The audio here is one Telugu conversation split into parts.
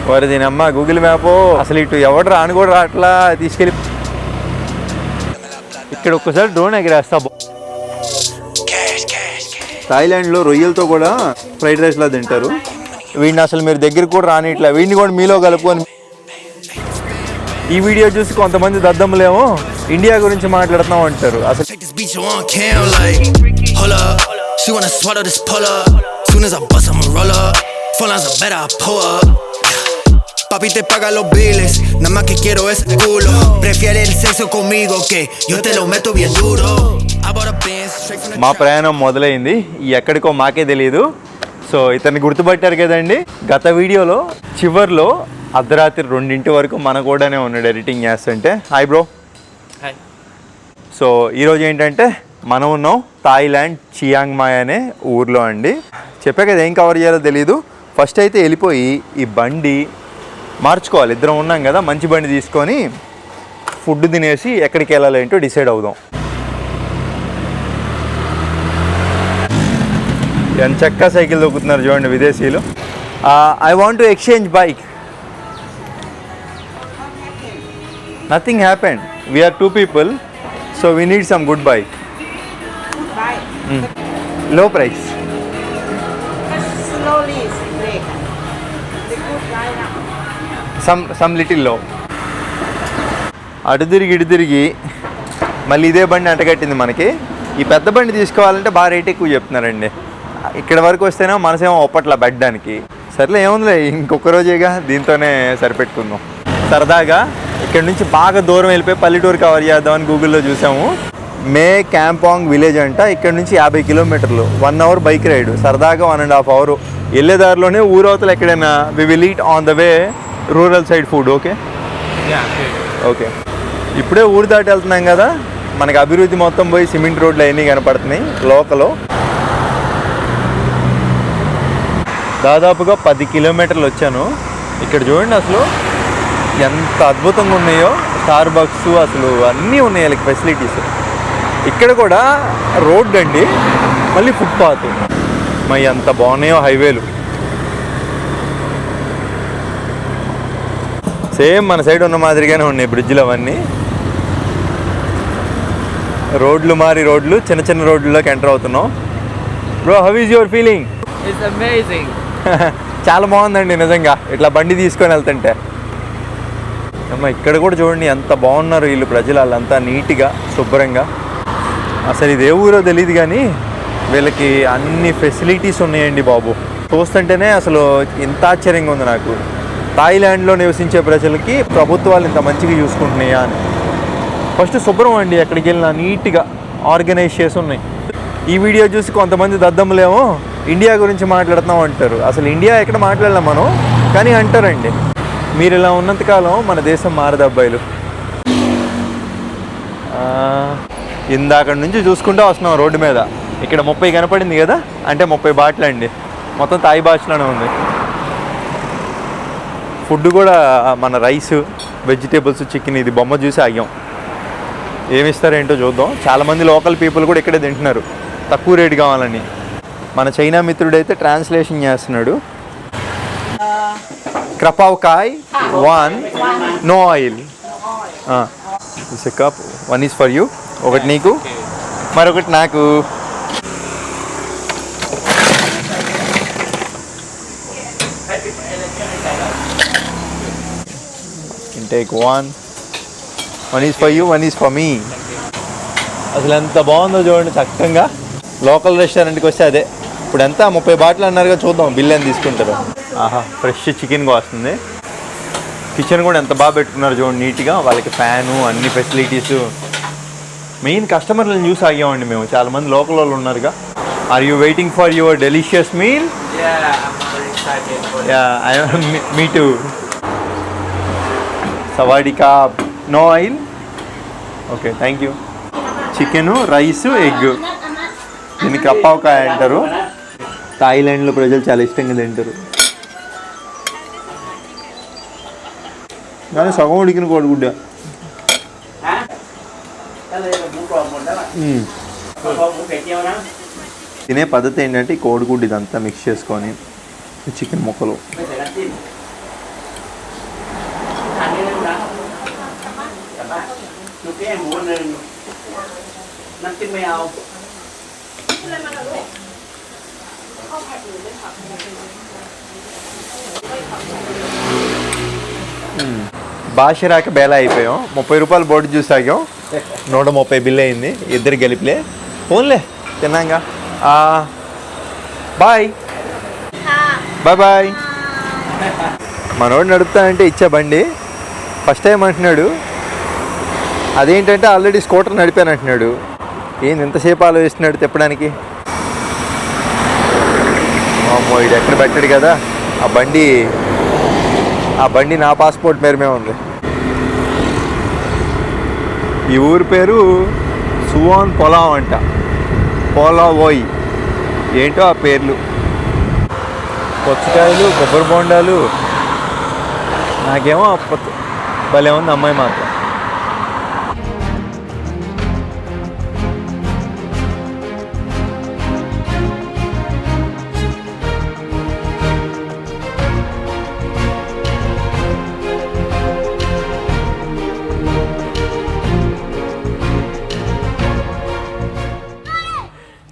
వారి దీనమ్మ గూగుల్ మ్యాప్ అసలు ఇటు ఎవడు రాని కూడా రాట్లా తీసుకెళ్ళి ఇక్కడ ఒక్కసారి డ్రోన్ ఎగిరేస్తా. థాయిలాండ్లో రొయ్యలతో కూడా ఫ్రైడ్ రైస్ లా తింటారు. వీడిని అసలు మీరు దగ్గరికి కూడా రానిట్లా, వీడిని కూడా మీలో కలుపుకొని. ఈ వీడియో చూసి కొంతమంది దద్దమ్మలేమో ఇండియా గురించి మాట్లాడుతున్నాం అంటారు. అసలు Papi te paga los biles, nada más que quiero ese culo. Prefiere el sexo conmigo que yo te lo meto bien duro. మా ప్రయాణం మొదలైంది, ఎక్కడికో మాకే తెలియదు. సో ఇతన్ని గుర్తుపట్టారు కదండి. గత వీడియోలో చివర్లో అర్ధరాత్రి 2 వరకు మన కూడానే ఉన్నాడు ఎడిటింగ్ చేస్తుంటే. Hi bro. హాయ్. సో ఈరోజు ఏంటంటే మనం ఉన్నాం థాయిలాండ్ చియాంగ్ మాయ్ అనే ఊర్లో అండి. చెప్పా కదా ఏం కవర్ చేయాలో తెలీదు. ఫస్ట్ అయితే వెళ్ళిపోయి ఈ బండి మార్చుకోవాలి. ఇద్దరం ఉన్నాం కదా, మంచి బండి తీసుకొని ఫుడ్ తినేసి ఎక్కడికి వెళ్ళాలి ఏంటో డిసైడ్ అవుదాం. ఎంత చక్కగా సైకిల్ దొక్కుతున్నారు చూడండి విదేశీయులు. I want to exchange bike. Nothing happened. We're 2 people, so we need some good bike. Low price. Some little low. అటు తిరిగి ఇటు తిరిగి మళ్ళీ ఇదే బండి అంటగట్టింది మనకి. ఈ పెద్ద బండి తీసుకోవాలంటే బాగా రేట్ ఎక్కువ చెప్తున్నారండి. ఇక్కడ వరకు వస్తేనే మనసేమో ఒప్పట్లా పెట్టడానికి. సర్లే ఏముందిలే, ఇంకొక రోజేగా దీంతోనే సరిపెట్టుకుందాం. సరదాగా ఇక్కడ నుంచి బాగా దూరం వెళ్ళిపోయి పల్లెటూరు కవర్ చేద్దామని గూగుల్లో చూసాము. మే క్యాంపాంగ్ విలేజ్ అంట. ఇక్కడ నుంచి 50 కిలోమీటర్లు, 1 hour బైక్ రైడ్. సరదాగా 1.5 hour వెళ్ళేదారిలోనే ఊరవతలు ఎక్కడైనా we will eat on the way rural side food. Okay okay. ఇప్పుడే ఊరు దాటి వెళ్తున్నాం కదా, మనకి అభివృద్ధి మొత్తం పోయి సిమెంట్ రోడ్లు అవన్నీ కనపడుతున్నాయి. లోకలో దాదాపుగా 10 కిలోమీటర్లు వచ్చాను. ఇక్కడ చూడండి అసలు ఎంత అద్భుతంగా ఉన్నాయో. స్టార్ బక్స్ అసలు అన్నీ ఉన్నాయి వాళ్ళకి ఫెసిలిటీస్. ఇక్కడ కూడా రోడ్ అండి, మళ్ళీ ఫుట్పాత్. మరి ఎంత బాగున్నాయో హైవేలు. సేమ్ మన సైడ్ ఉన్న మాదిరిగానే ఉన్నాయి బ్రిడ్జ్లు అవన్నీ. రోడ్లు మారి రోడ్లు, చిన్న చిన్న రోడ్లలోకి ఎంటర్ అవుతున్నాం. Bro, how is your feeling? It's amazing. చాలా బాగుందండి నిజంగా ఇట్లా బండి తీసుకొని వెళ్తుంటే. అమ్మ ఇక్కడ కూడా చూడండి ఎంత బాగున్నారు వీళ్ళు ప్రజలు. వాళ్ళంతా నీట్గా శుభ్రంగా. అసలు ఇది ఏ ఊరో తెలియదు కానీ వీళ్ళకి అన్ని ఫెసిలిటీస్ ఉన్నాయండి బాబు. చూస్తుంటేనే అసలు ఇంత ఆశ్చర్యంగా ఉంది నాకు. థాయిలాండ్లో నివసించే ప్రజలకి ప్రభుత్వాలు ఇంత మంచిగా చూసుకుంటున్నాయా అని. ఫస్ట్ శుభ్రం అండి, ఎక్కడికి వెళ్ళినా నీట్గా ఆర్గనైజ్ చేసి ఉన్నాయి. ఈ వీడియో చూసి కొంతమంది దద్దమ్మలేమో ఇండియా గురించి మాట్లాడుతున్నాం అంటారు. అసలు ఇండియా ఎక్కడ మాట్లాడలేం మనం, కానీ అంటారండి. మీరు ఇలా ఉన్నంతకాలం మన దేశం మారదు అబ్బాయిలు. ఇందాక నుంచి చూసుకుంటూ వస్తున్నాం రోడ్డు మీద. ఇక్కడ 30 కనపడింది కదా, అంటే 30 బాటలు అండి. మొత్తం థాయ్ భాషలోనే ఉంది. ఫుడ్ కూడా మన రైస్, వెజిటేబుల్స్, చికెన్. ఇది బొమ్మ చూసి ఆగాం. ఏమి ఇస్తారేంటో చూద్దాం. చాలామంది లోకల్ పీపుల్ కూడా ఇక్కడే తింటున్నారు తక్కువ రేటు కావాలని. మన చైనా మిత్రుడైతే ట్రాన్స్లేషన్ చేస్తున్నాడు. క్రపావ్ కాయ్ 1, no oil. This cup 1 is for you. ఒకటి నీకు, మరొకటి నాకు. Take 1 is for you, 1 is for me. అసలు ఎంత బాగుందో చూడండి చక్కగా. లోకల్ రెస్టారెంట్కి వస్తే అదే. ఇప్పుడు ఎంత 30 బాటలు అన్నారుగా, చూద్దాం బిల్ ఎంత తీసుకుంటారు. ఆహా, ఫ్రెష్ చికెన్గా వస్తుంది. కిచెన్ కూడా ఎంత బాగా పెట్టుకున్నారు చూడండి నీట్గా. వాళ్ళకి ఫ్యాను, అన్ని ఫెసిలిటీస్. మెయిన్ కస్టమర్లను చూసి ఆగామండి మేము. చాలామంది లోకల్ వాళ్ళు ఉన్నారుగా. Are you waiting for your delicious meal? Me too. సవాడికా, no oil. Okay, thank you. Chicken, rice, egg. దీన్ని కప్పావకాయ అంటారు. థాయిలాండ్లో ప్రజలు చాలా ఇష్టంగా తింటారు. కానీ సగం ఉడికిన కోడిగుడ్డ. తినే పద్ధతి ఏంటంటే ఈ కోడిగుడ్డు ఇదంతా మిక్స్ చేసుకొని చికెన్ ముక్కలు భాష రాక బేలా అయిపోయాం. 30 రూపాయలు బోర్డు చూసి తాగాం, 130 బిల్ అయింది ఇద్దరు గెలిపిలే. ఫోన్లే తిన్నాగా. Bye bye bye. మనోడు నడుపుతానంటే ఇచ్చా బండి. ఫస్ట్ టైం అంటున్నాడు. అదేంటంటే ఆల్రెడీ స్కూటర్ నడిపాను అంటున్నాడు. ఏంది ఎంతసేపు ఆలోచిస్తున్నాడు తిప్పడానికి. అమ్మో ఇది ఎక్కడ పెట్టాడు కదా. ఆ బండి నా పాస్పోర్ట్ పేరు ఉంది. ఈ ఊరి పేరు సువాన్ పొలావ్ అంట. పోలావోయ్ ఏంటో ఆ పేర్లు. పుచ్చకాయలు, కొబ్బరి బొండాలు. నాకేమో భలే ఉంది అమ్మాయి మాత్రం.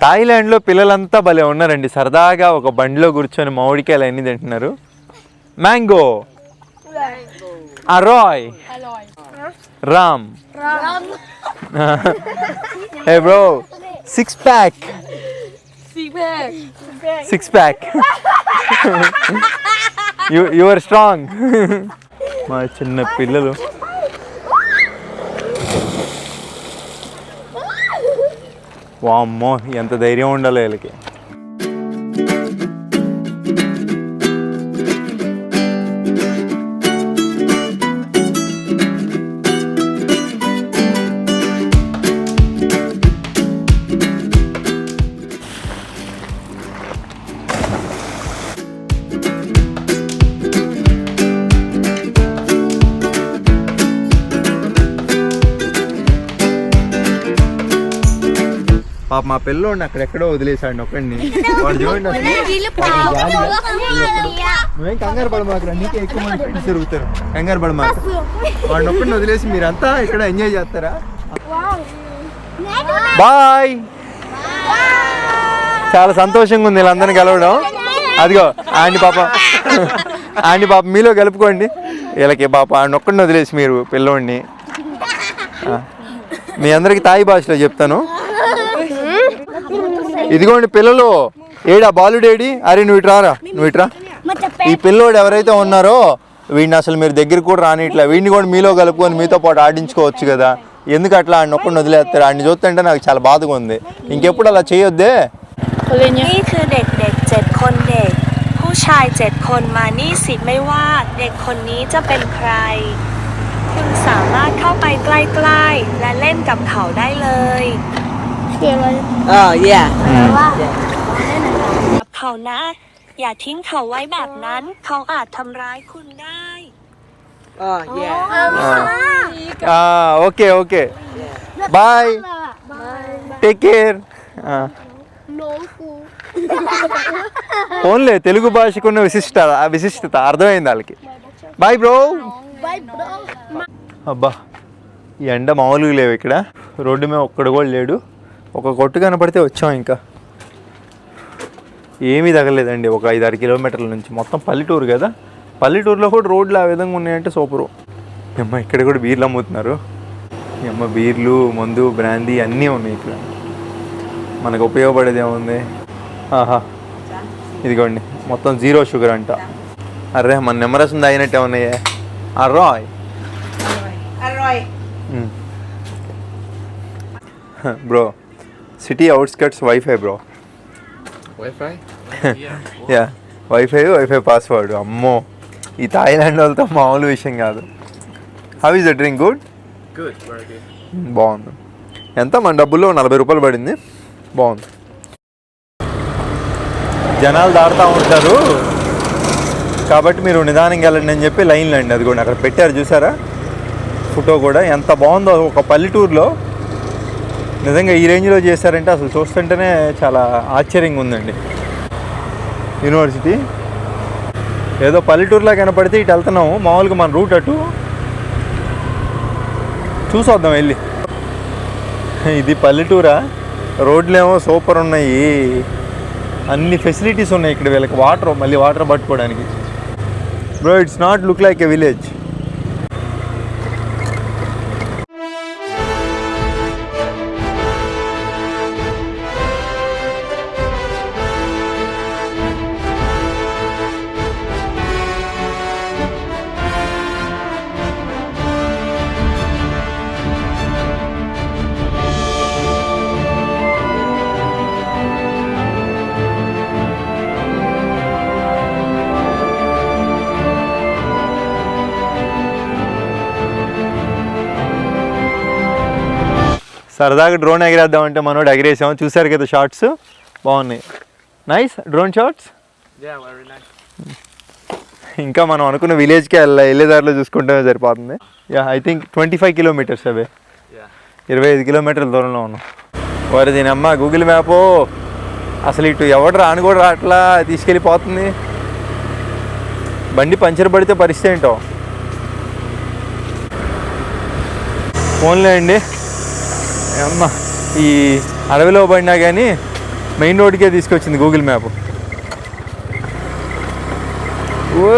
థాయిలాండ్లో పిల్లలంతా భలే ఉన్నారండి. సరదాగా ఒక బండిలో కూర్చొని మామిడికాయలు అన్నీ తింటున్నారు. మ్యాంగో, అరాయ్, రామ్. Hey bro, six pack. You are strong. మా చిన్న పిల్లలు. వామ్మో ఎంత ధైర్యం ఉండాలి వీళ్ళకి. పాప మా పిల్లోడిని అక్కడెక్కడో వదిలేసాడు ఒక్కడిని. వాడు చూడండి అసలు. నువ్వేం కంగారు పడమాకు, నీకే ఎక్కువ మంది ఫ్రెండ్స్ తిరుగుతారు. కంగారు పడమాకు. వాడిని ఒక్కడిని వదిలేసి మీరంతా ఇక్కడ ఎంజాయ్ చేస్తారా? బాయ్. చాలా సంతోషంగా ఉంది వీళ్ళందరినీ కలవడం. అదిగో ఆంటీ పాప మీలో కలుపుకోండి. వీళ్ళకి పాప ఆడిని ఒక్కడిని వదిలేసి మీరు పిల్లోడిని. మీ అందరికి తాయి భాషలో చెప్తాను. ఇదిగోండి పిల్లలు. ఏడా బాలుడేడి? అరే నువ్వు ఇట్రా. ఈ పిల్లోడు ఎవరైతే ఉన్నారో వీడిని అసలు మీరు దగ్గర కూడా రానిట్లా. వీడిని కూడా మీలో కలుపుకొని మీతో పాటు ఆడించుకోవచ్చు కదా. ఎందుకు అట్లా ఆడిని ఒక్కడిని వదిలేస్తారు? ఆడిని చూస్తుంటే నాకు చాలా బాధగా ఉంది. ఇంకెప్పుడు అలా చేయొద్దే. นี่คือเด็กๆ7 คนเด็กผู้ชาย7 คนมานี่สิไม่ว่าเด็กคนนี้จะเป็นใครคุณสามารถเข้าไปใกล้ๆและเล่นกับเขาได้เลย Oh yeah. กับเขานะอย่าทิ้งเขาไว้แบบนั้นเขาอาจทำร้ายคุณได้ Oh yeah. Okay bye. Take care. Only Telugu భాషకున్న విశిష్టత అర్థమైంది వాళ్ళకి. Bye bro. అబ్బా ఈ ఎండ మామూలుగా లేవు ఇక్కడ. రోడ్డు మీద ఒక్కడు కూడా లేడు. ఒక కొట్టు కనపడితే వచ్చాం. ఇంకా ఏమీ తగలేదండి. ఒక 5-6 కిలోమీటర్ల నుంచి. మొత్తం పల్లెటూరు కదా. పల్లెటూరులో కూడా రోడ్లు ఆ విధంగా ఉన్నాయంటే సూపరు. అమ్మ ఇక్కడ కూడా బీర్లు అమ్ముతున్నారు. అమ్మ బీర్లు, మందు, బ్రాందీ అన్నీ ఉన్నాయి ఇక్కడ. మనకు ఉపయోగపడేది ఏముంది. ఆహా ఇదిగోండి మొత్తం 0 షుగర్ అంట. అర్రే మన నిమ్మరసం తాగినట్టే ఉన్నాయే. అరాయ్ bro. City outskirts wifi bro. Wi-Fi? Yeah wifi password. అమ్మో ఈ థాయిలాండ్ వాళ్ళతో మామూలు విషయం కాదు. How is the drink? Good. Very good. బాగుంది. ఎంత మన డబ్బుల్లో 40 రూపాయలు పడింది. బాగుంది. జనాలు దాడుతూ ఉంటారు కాబట్టి మీరు నిదానంగా వెళ్ళండి అని చెప్పి లైన్లు అండి. అది కూడా అక్కడ పెట్టారు చూసారా ఫోటో కూడా. ఎంత బాగుందో. ఒక పల్లెటూరులో నిజంగా ఈ రేంజ్లో చేశారంటే అసలు చూస్తుంటేనే చాలా ఆశ్చర్యంగా ఉందండి. యూనివర్సిటీ ఏదో పల్లెటూరులో కనపడితే ఇటు వెళ్తున్నాము. మామూలుగా మన రూట్ అటు చూసొద్దాం వెళ్ళి. ఇది పల్లెటూరా, రోడ్లు ఏమో సూపర్ ఉన్నాయి, అన్ని ఫెసిలిటీస్ ఉన్నాయి ఇక్కడ వీళ్ళకి. మళ్ళీ వాటర్ పట్టుకోవడానికి. Bro it's not look like a village. సరదాగా డ్రోన్ ఎగిరేద్దామంటే మనోడు ఎగిరేసాం. చూసారు కదా షార్ట్స్, బాగున్నాయి. Nice drone shots. Yeah, very nice. ఇంకా మనం అనుకున్న విలేజ్కి వెళ్ళేదారిలో చూసుకుంటే సరిపోతుంది. Yeah I think 25 kilometres away, Yeah. 25 కిలోమీటర్ల దూరంలో ఉన్నాం. వారి దీనమ్మ గూగుల్ మ్యాప్ అసలు ఇటు ఎవడు రాని కూడా రాట్లా, తీసుకెళ్ళిపోతుంది. బండి పంచర్ పడితే పరిస్థితి ఏంటో. ఫోన్లే అండి అమ్మ, ఈ అడవిలో పడినా కానీ మెయిన్ రోడ్కే తీసుకొచ్చింది గూగుల్ మ్యాప్. ఓ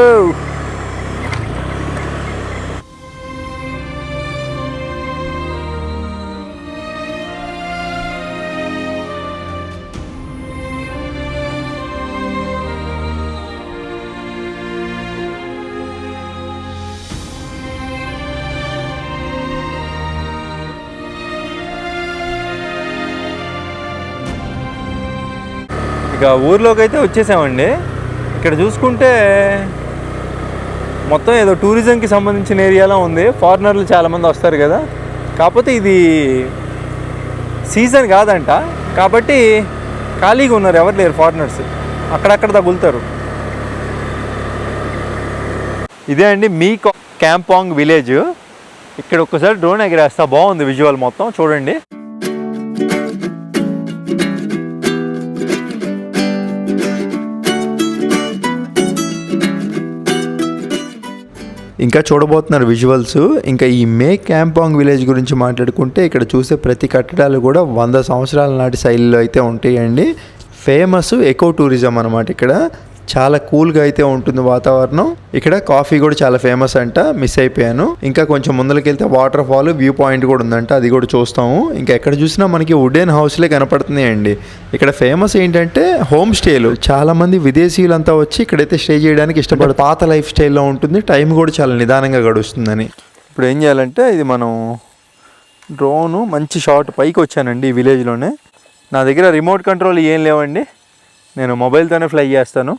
ఇక ఊర్లోకి అయితే వచ్చేసామండి. ఇక్కడ చూసుకుంటే మొత్తం ఏదో టూరిజంకి సంబంధించిన ఏరియాలో ఉంది. ఫారినర్లు చాలామంది వస్తారు కదా, కాకపోతే ఇది సీజన్ కాదంట కాబట్టి ఖాళీగా ఉన్నారు, ఎవరు లేరు ఫారినర్స్, అక్కడక్కడ తగులుతారు. ఇదే అండి మీ క్యాంపాంగ్ విలేజ్. ఇక్కడ ఒక్కసారి డ్రోన్ ఎగిరేస్తా, బాగుంది విజువల్ మొత్తం చూడండి. ఇంకా చూడబోతున్నారు విజువల్స్. ఇంకా ఈ మే క్యాంపాంగ్ విలేజ్ గురించి మాట్లాడుకుంటే ఇక్కడ చూసే ప్రతి కట్టడాలు కూడా 100 సంవత్సరాల నాటి శైలిలో అయితే ఉంటాయండి. ఫేమస్ ఎకో టూరిజం అనమాట. ఇక్కడ చాలా కూల్గా అయితే ఉంటుంది వాతావరణం. ఇక్కడ కాఫీ కూడా చాలా ఫేమస్ అంట, మిస్ అయిపోయాను. ఇంకా కొంచెం ముందరికి వెళ్తే వాటర్ ఫాల్, వ్యూ పాయింట్ కూడా ఉందంట, అది కూడా చూస్తాము. ఇంకా ఎక్కడ చూసినా మనకి వుడెన్ హౌస్లే కనపడుతున్నాయండి. ఇక్కడ ఫేమస్ ఏంటంటే హోమ్ స్టేలు. చాలా మంది విదేశీయులంతా వచ్చి ఇక్కడైతే స్టే చేయడానికి ఇష్టపడతారు. పాత లైఫ్ స్టైల్లో ఉంటుంది, టైం కూడా చాలా నిదానంగా గడుస్తుందని. ఇప్పుడు ఏం చేయాలంటే ఇది మనం డ్రోను మంచి షాట్ పైకి వచ్చానండి ఈ విలేజ్లోనే. నా దగ్గర రిమోట్ కంట్రోల్ ఏం లేవండి, నేను మొబైల్తోనే ఫ్లై చేస్తాను.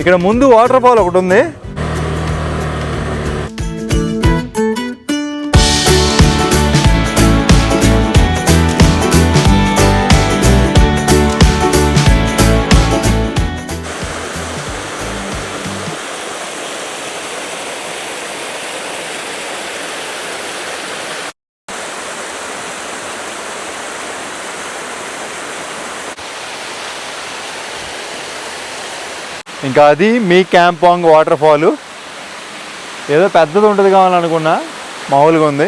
ఇక్కడ ముందు వాటర్ ఫాల్ ఒకటి ఉంది. ఇంకా అది మీ క్యాంపాంగ్ వాటర్ ఫాలు. ఏదో పెద్దది ఉంటుంది కావాలనుకున్నా, మామూలుగా ఉంది.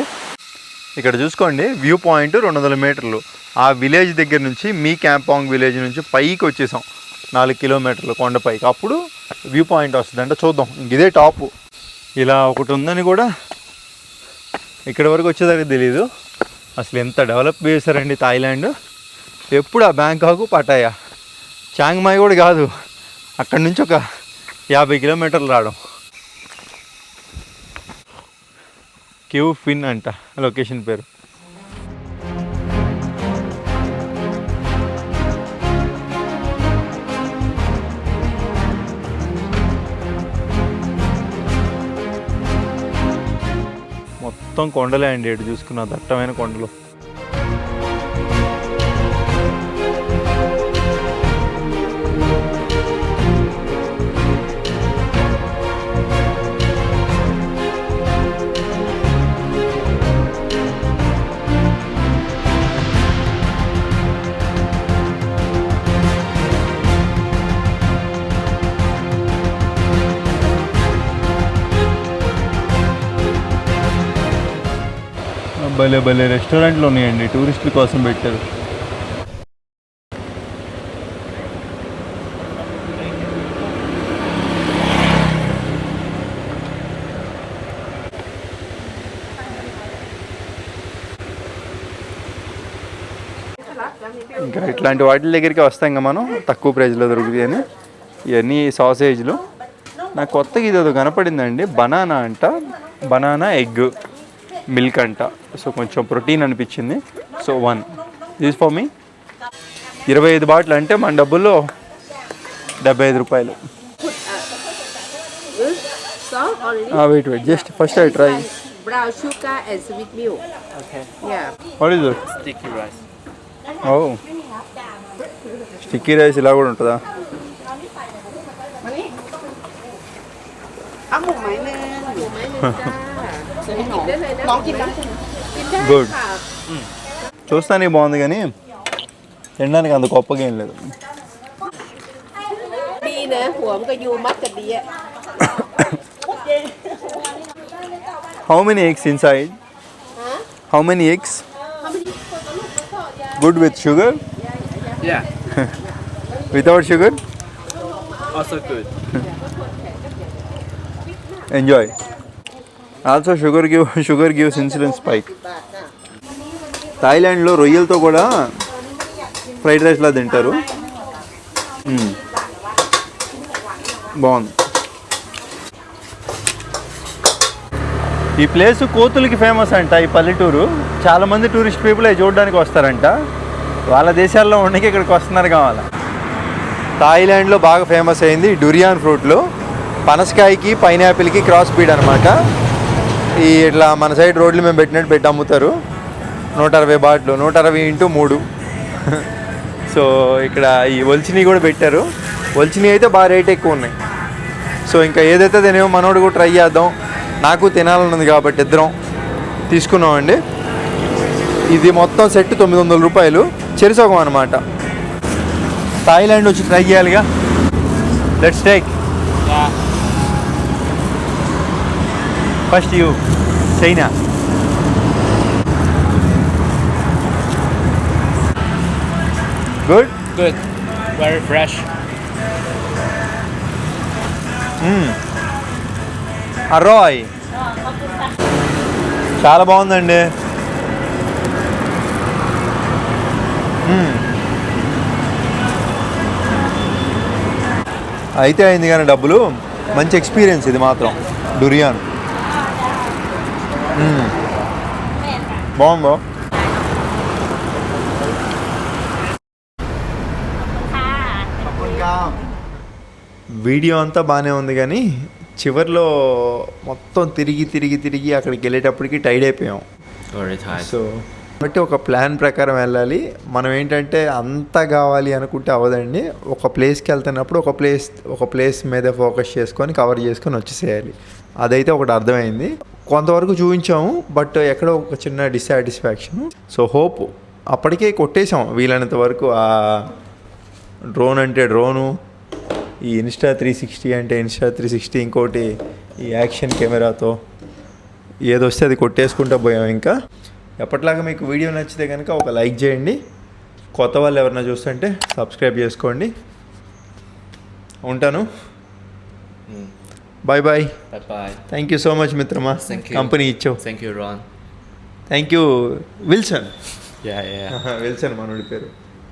ఇక్కడ చూసుకోండి వ్యూ పాయింట్ 200 మీటర్లు. ఆ విలేజ్ దగ్గర నుంచి మీ క్యాంపాంగ్ విలేజ్ నుంచి పైకి వచ్చేసాం 4 కిలోమీటర్లు కొండపైకి. అప్పుడు వ్యూ పాయింట్ వస్తుంది అంటే చూద్దాం. ఇంక ఇదే టాపు. ఇలా ఒకటి ఉందని కూడా ఇక్కడ వరకు వచ్చేదానికి తెలీదు. అసలు ఎంత డెవలప్ చేశారండి థాయిలాండ్. ఎప్పుడు ఆ బ్యాంకాక్, పటాయా, చాంగ్ మాయ్ కూడా కాదు, అక్కడి నుంచి ఒక 50 కిలోమీటర్లు రావడం. క్యూ ఫిన్ అంట లొకేషన్ పేరు. మొత్తం కొండలే అండి, ఇటు చూసుకున్న దట్టమైన కొండలు. భలే భలే రెస్టారెంట్లు ఉన్నాయండి, టూరిస్టుల కోసం పెట్టారు. ఇంకా ఇట్లాంటి వాటి దగ్గరికి వస్తాం ఇంకా మనం, తక్కువ ప్రైజ్లో దొరుకుతాయి అని. ఇవన్నీ సాసేజ్లు. నాకు కొత్తగా ఇది ఏదో కనపడిందండి, బనానా అంట, బనానా ఎగ్ మిల్క్ అంట. సో కొంచెం ప్రోటీన్ అనిపించింది. So 1 this for me. 25 bottle అంటే మన డబ్బుల్లో 75 రూపాయలు. Wait just first I try. Brown sugar and sweet milk. Okay. Yeah. What is it? Sticky rice. Oh sticky rice ఇలా కూడా ఉంటుందా? గుడ్. చూస్తానికి బాగుంది కానీ తినడానికి అంత గొప్పగా ఏం లేదు. Đi nè, của cái du mắt cái đi ạ. How many eggs inside? How many eggs? Good with sugar? Yeah. Without sugar? Also good. Enjoy. Also sugar gives insulin spike. థాయిలాండ్లో రొయ్యలతో కూడా ఫ్రైడ్ రైస్లా తింటారు. బాగుంది. ఈ ప్లేస్ కోతులకి ఫేమస్ అంట, ఈ పల్లెటూరు. చాలామంది టూరిస్ట్ పీపుల్ అవి చూడడానికి వస్తారంట. వాళ్ళ దేశాల్లో ఉండకి ఇక్కడికి వస్తున్నారు కావాలా. థాయిలాండ్లో బాగా ఫేమస్ అయింది డురియాన్ ఫ్రూట్లు. పనసకాయకి పైనాపిల్కి క్రాస్ బీడ్ అనమాట. ఈ ఇట్లా మన సైడ్ రోడ్లు మేము పెట్టినట్టు పెట్టి అమ్ముతారు. 160 బాట్లు, 160 × 3. సో ఇక్కడ ఈ ఒలిచినవి కూడా పెట్టారు. ఒలిచినవి అయితే బాగా రేట్ ఎక్కువ ఉన్నాయి. సో ఇంకా ఏదైతే తినేమో మనోడు కూడా ట్రై చేద్దాం. నాకు తినాలన్నది కాబట్టి ఇద్దరం తీసుకున్నామండి. ఇది మొత్తం సెట్ 900 రూపాయలు, చెరిసొకం అనమాట. థాయిలాండ్ వచ్చి ట్రై చేయాలిగా. Let's take. First you China. Good. Good. Very fresh. అరోయ్ చాలా బాగుందండి. అయితే అయింది కానీ డబ్బులు. మంచి ఎక్స్పీరియన్స్ ఇది మాత్రం. డురియాన్ బాగుందో. వీడియో అంతా బాగానే ఉంది కానీ చివరిలో మొత్తం తిరిగి అక్కడికి వెళ్ళేటప్పటికి టైర్డ్ అయిపోయాం. Very tight. సో కాబట్టి ఒక ప్లాన్ ప్రకారం వెళ్ళాలి. మనం ఏంటంటే అంతా కావాలి అనుకుంటే అవ్వదండి. ఒక ప్లేస్కి వెళ్తున్నప్పుడు ఒక ప్లేస్ మీద ఫోకస్ చేసుకొని కవర్ చేసుకొని వచ్చేసేయాలి. అదైతే ఒకటి అర్థమైంది. కొంతవరకు చూపించాము, బట్ ఎక్కడో ఒక చిన్న డిస్సాటిస్ఫాక్షన్. సో హోప్ అప్పటికే కొట్టేసాం వీలైనంత వరకు. ఆ డ్రోన్ అంటే డ్రోను, ఈ ఇన్స్టా 360 అంటే ఇన్స్టా 360, ఇంకోటి ఈ యాక్షన్ కెమెరాతో ఏదొస్తే అది కొట్టేసుకుంటూ పోయాం. ఇంకా ఎప్పటిలాగా మీకు వీడియో నచ్చితే కనుక ఒక లైక్ చేయండి. కొత్త వాళ్ళు ఎవరైనా చూస్తుంటే సబ్స్క్రైబ్ చేసుకోండి. ఉంటాను. Bye bye. Bye. Thank you so much మిత్రమా, Thank you. కంపెనీ ఇచ్చావు. Thank you, Ron. Thank you Wilson. Yeah. Wilson మనోడి పేరు.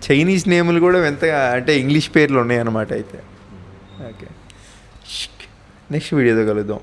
చైనీస్ నేములు కూడా ఎంతగా అంటే ఇంగ్లీష్ పేర్లు ఉన్నాయి అన్నమాట. అయితే ఓకే, నెక్స్ట్ వీడియోతో కలుద్దాం.